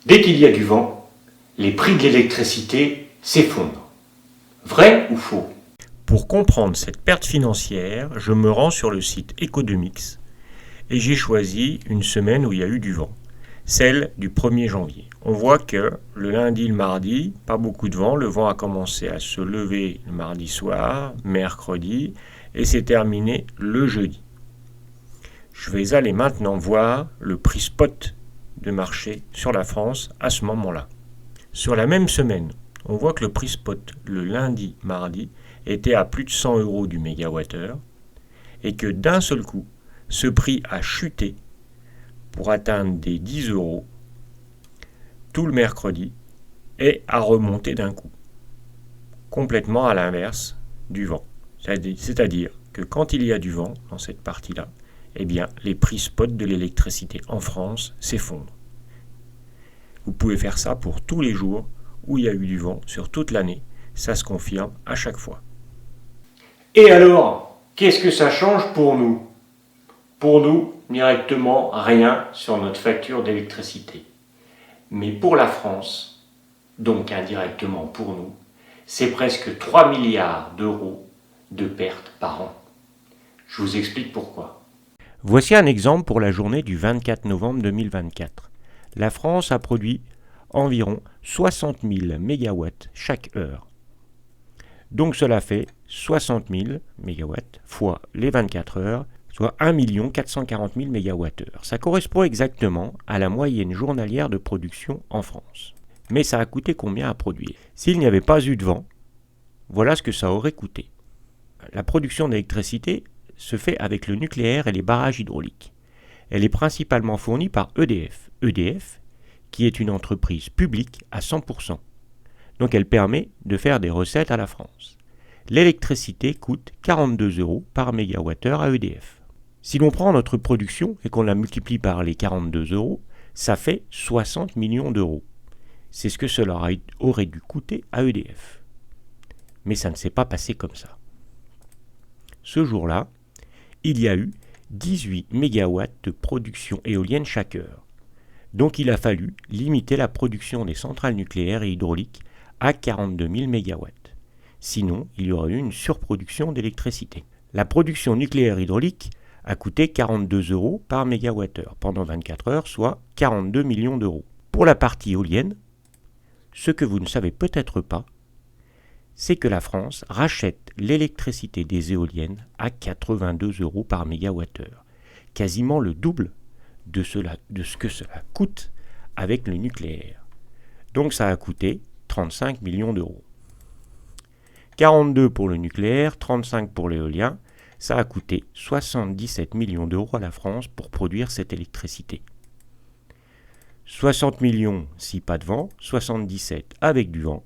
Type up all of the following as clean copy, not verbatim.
Dès qu'il y a du vent, les prix de l'électricité s'effondrent. Vrai ou faux? Pour comprendre cette perte financière, je me rends sur le site Ecodomix et j'ai choisi une semaine où il y a eu du vent, celle du 1er janvier. On voit que le lundi, le mardi, pas beaucoup de vent, le vent a commencé à se lever le mardi soir, mercredi, et s'est terminé le jeudi. Je vais aller maintenant voir le prix spot de marché sur la France à ce moment-là. Sur la même semaine, on voit que le prix spot le lundi, mardi était à plus de 100 € du mégawattheure et que d'un seul coup, ce prix a chuté pour atteindre des 10 € tout le mercredi et a remonté d'un coup, complètement à l'inverse du vent. C'est-à-dire que quand il y a du vent dans cette partie-là, eh bien, les prix spot de l'électricité en France s'effondrent. Vous pouvez faire ça pour tous les jours où il y a eu du vent sur toute l'année. Ça se confirme à chaque fois. Et alors, qu'est-ce que ça change pour nous? Pour nous, directement, rien sur notre facture d'électricité. Mais pour la France, donc indirectement pour nous, c'est presque 3 milliards d'euros de pertes par an. Je vous explique pourquoi. Voici un exemple pour la journée du 24 novembre 2024. La France a produit environ 60 000 MW chaque heure. Donc cela fait 60 000 MW fois les 24 heures, soit 1 440 000 MWh. Ça correspond exactement à la moyenne journalière de production en France. Mais ça a coûté combien à produire? S'il n'y avait pas eu de vent, voilà ce que ça aurait coûté. La production d'électricité se fait avec le nucléaire et les barrages hydrauliques. Elle est principalement fournie par EDF. EDF, qui est une entreprise publique à 100%. Donc elle permet de faire des recettes à la France. L'électricité coûte 42 € par mégawattheure à EDF. Si l'on prend notre production et qu'on la multiplie par les 42 €, ça fait 60 millions d'euros. C'est ce que cela aurait dû coûter à EDF. Mais ça ne s'est pas passé comme ça. Ce jour-là, il y a eu 18 MW de production éolienne chaque heure. Donc il a fallu limiter la production des centrales nucléaires et hydrauliques à 42 000 MW. Sinon, il y aurait eu une surproduction d'électricité. La production nucléaire hydraulique a coûté 42 € par mégawattheure pendant 24 heures, soit 42 millions d'euros. Pour la partie éolienne, ce que vous ne savez peut-être pas, c'est que la France rachète l'électricité des éoliennes à 82 € par mégawattheure, quasiment le double de ce que cela coûte avec le nucléaire. Donc ça a coûté 35 millions d'euros. 42 pour le nucléaire, 35 pour l'éolien, ça a coûté 77 millions d'euros à la France pour produire cette électricité. 60 millions si pas de vent, 77 avec du vent,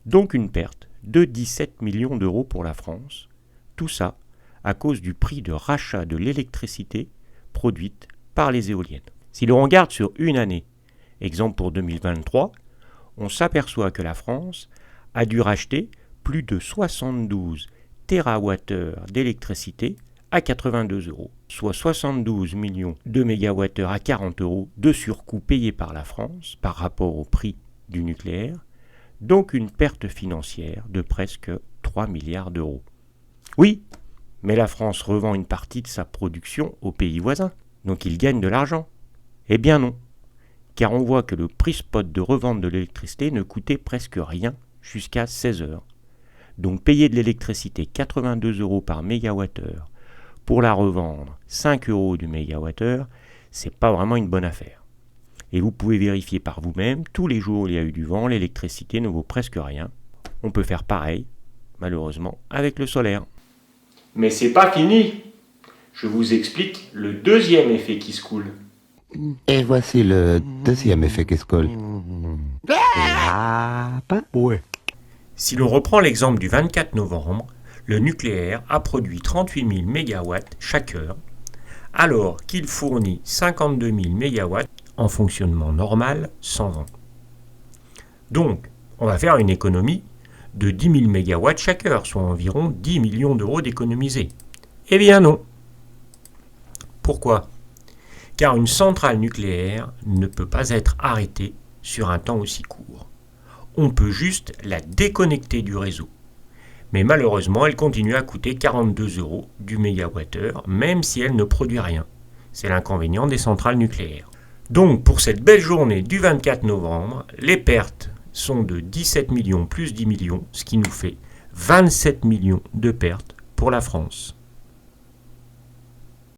donc une perte de 17 millions d'euros pour la France, tout ça à cause du prix de rachat de l'électricité produite par les éoliennes. Si l'on regarde sur une année, exemple pour 2023, on s'aperçoit que la France a dû racheter plus de 72 TWh d'électricité à 82 €, soit 72 millions de mégawattheures à 40 € de surcoût payé par la France par rapport au prix du nucléaire, donc une perte financière de presque 3 milliards d'euros. Oui, mais la France revend une partie de sa production aux pays voisins, donc il gagne de l'argent. Eh bien non, car on voit que le prix spot de revente de l'électricité ne coûtait presque rien jusqu'à 16 heures. Donc payer de l'électricité 82 € par mégawattheure pour la revendre 5 € du mégawattheure, c'est pas vraiment une bonne affaire. Et vous pouvez vérifier par vous-même, tous les jours où il y a eu du vent, l'électricité ne vaut presque rien. On peut faire pareil, malheureusement, avec le solaire. Mais c'est pas fini. Je vous explique le deuxième effet qui se coule. Et voici le deuxième effet qui se coule. Ouais. Si l'on reprend l'exemple du 24 novembre, le nucléaire a produit 38 000 MW chaque heure, alors qu'il fournit 52 000 MW en fonctionnement normal sans vent. Donc, on va faire une économie de 10 000 MW chaque heure, soit environ 10 millions d'euros d'économisés. Eh bien non. Pourquoi? Car une centrale nucléaire ne peut pas être arrêtée sur un temps aussi court. On peut juste la déconnecter du réseau. Mais malheureusement, elle continue à coûter 42 € du mégawattheure, même si elle ne produit rien. C'est l'inconvénient des centrales nucléaires. Donc, pour cette belle journée du 24 novembre, les pertes sont de 17 millions plus 10 millions, ce qui nous fait 27 millions de pertes pour la France.